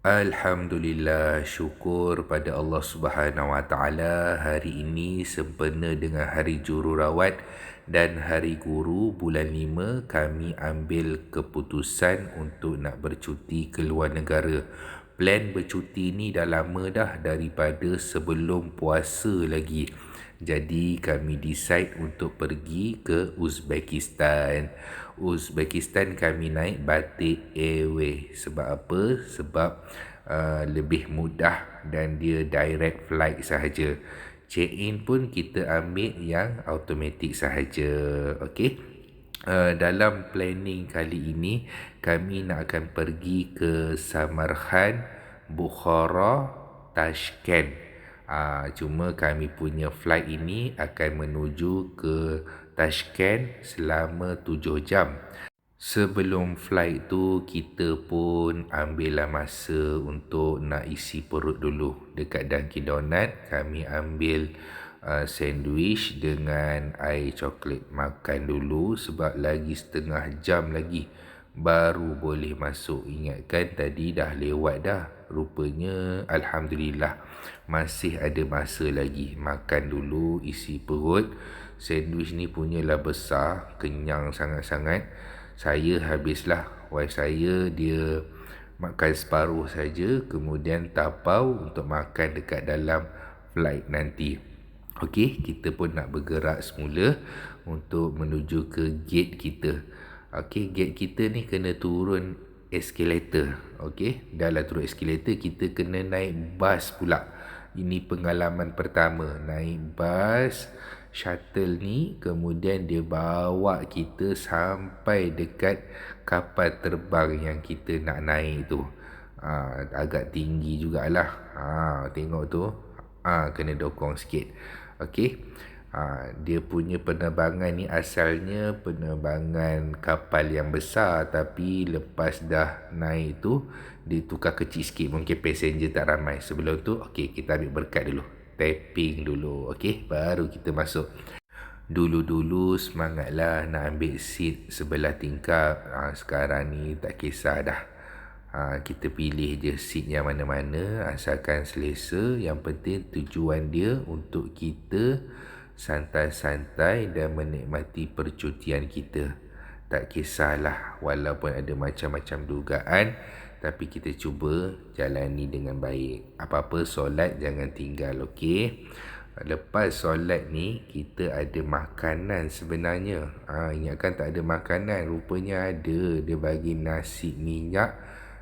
Alhamdulillah, syukur pada Allah Subhanahu Wa Taala. Hari ini sempena dengan hari jururawat dan hari guru bulan 5, kami ambil keputusan untuk nak bercuti ke luar negara. Plan bercuti ni dah lama dah, daripada sebelum puasa lagi. Jadi kami decide untuk pergi ke Uzbekistan. Uzbekistan kami naik Batik Airways. Sebab apa? Sebab lebih mudah dan dia direct flight sahaja. Check-in pun kita ambil yang automatic sahaja. Okey. Dalam planning kali ini, kami nak akan pergi ke Samarkand, Bukhara, Tashkent. Cuma kami punya flight ini akan menuju ke Tashkent selama 7 jam. Sebelum flight tu, kita pun ambillah masa untuk nak isi perut dulu. Dekat Dunkin Donut, kami ambil sandwich dengan air coklat. Makan dulu sebab lagi setengah jam lagi baru boleh masuk. Ingatkan tadi dah lewat dah. Rupanya Alhamdulillah masih ada masa lagi. Makan dulu, isi perut. Sandwich ni punyalah besar, kenyang sangat-sangat. Saya habislah. Wife saya dia makan separuh saja, kemudian tapau untuk makan dekat dalam flight nanti. Okey, kita pun nak bergerak semula untuk menuju ke gate kita. Okey, gate kita ni kena turun escalator. Okey, dah lah turun escalator, kita kena naik bas pula. Ini pengalaman pertama naik bas shuttle ni, kemudian dia bawa kita sampai dekat kapal terbang yang kita nak naik tu. Agak tinggi jugalah. Tengok tu. Kena dokong sikit. Okey. Dia punya penerbangan ni asalnya penerbangan kapal yang besar, tapi lepas dah naik tu dia tukar kecil sikit, mungkin passenger tak ramai. Sebelum tu okey, kita ambil berkat dulu, tapping dulu. Okey, baru kita masuk. Dulu-dulu semangatlah nak ambil seat sebelah tingkap. Sekarang ni tak kisah dah. Kita pilih je seat yang mana-mana, asalkan selesa. Yang penting tujuan dia untuk kita santai-santai dan menikmati percutian kita. Tak kisahlah walaupun ada macam-macam dugaan, tapi kita cuba jalani dengan baik. Apa-apa solat jangan tinggal, okey? Lepas solat ni kita ada makanan sebenarnya. Ingatkan tak ada makanan, rupanya ada. Dia bagi nasi minyak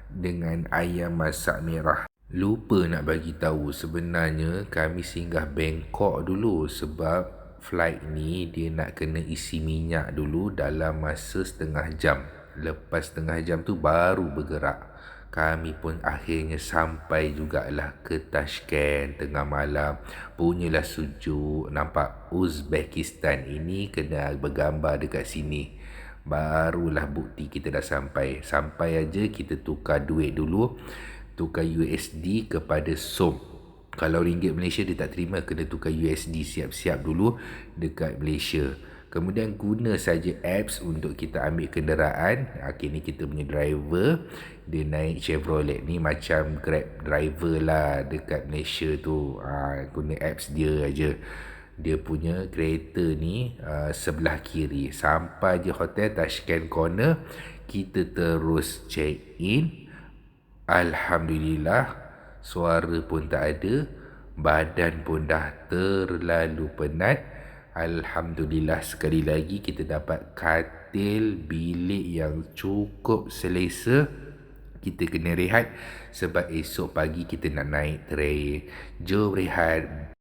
dengan ayam masak merah. Lupa nak bagi tahu, sebenarnya kami singgah Bangkok dulu sebab flight ni dia nak kena isi minyak dulu dalam masa setengah jam. Lepas setengah jam tu baru bergerak. Kami pun akhirnya sampai jugalah ke Tashkent tengah malam. Punyalah sejuk. Nampak Uzbekistan ini kena bergambar dekat sini. Barulah bukti kita dah sampai. Sampai aja kita tukar duit dulu. Tukar USD kepada SOM. Kalau ringgit Malaysia dia tak terima, kena tukar USD. Siap-siap dulu dekat Malaysia. Kemudian guna saja apps untuk kita ambil kenderaan. Ni kita punya driver, dia naik Chevrolet ni macam Grab driver lah dekat Malaysia tu. Guna apps dia aja. Dia punya kereta ni sebelah kiri. Sampai je hotel Tashkent Corner, kita terus check in. Alhamdulillah, suara pun tak ada, badan pun dah terlalu penat. Alhamdulillah, sekali lagi kita dapat katil bilik yang cukup selesa. Kita kena rehat sebab esok pagi kita nak naik train. Jom rehat,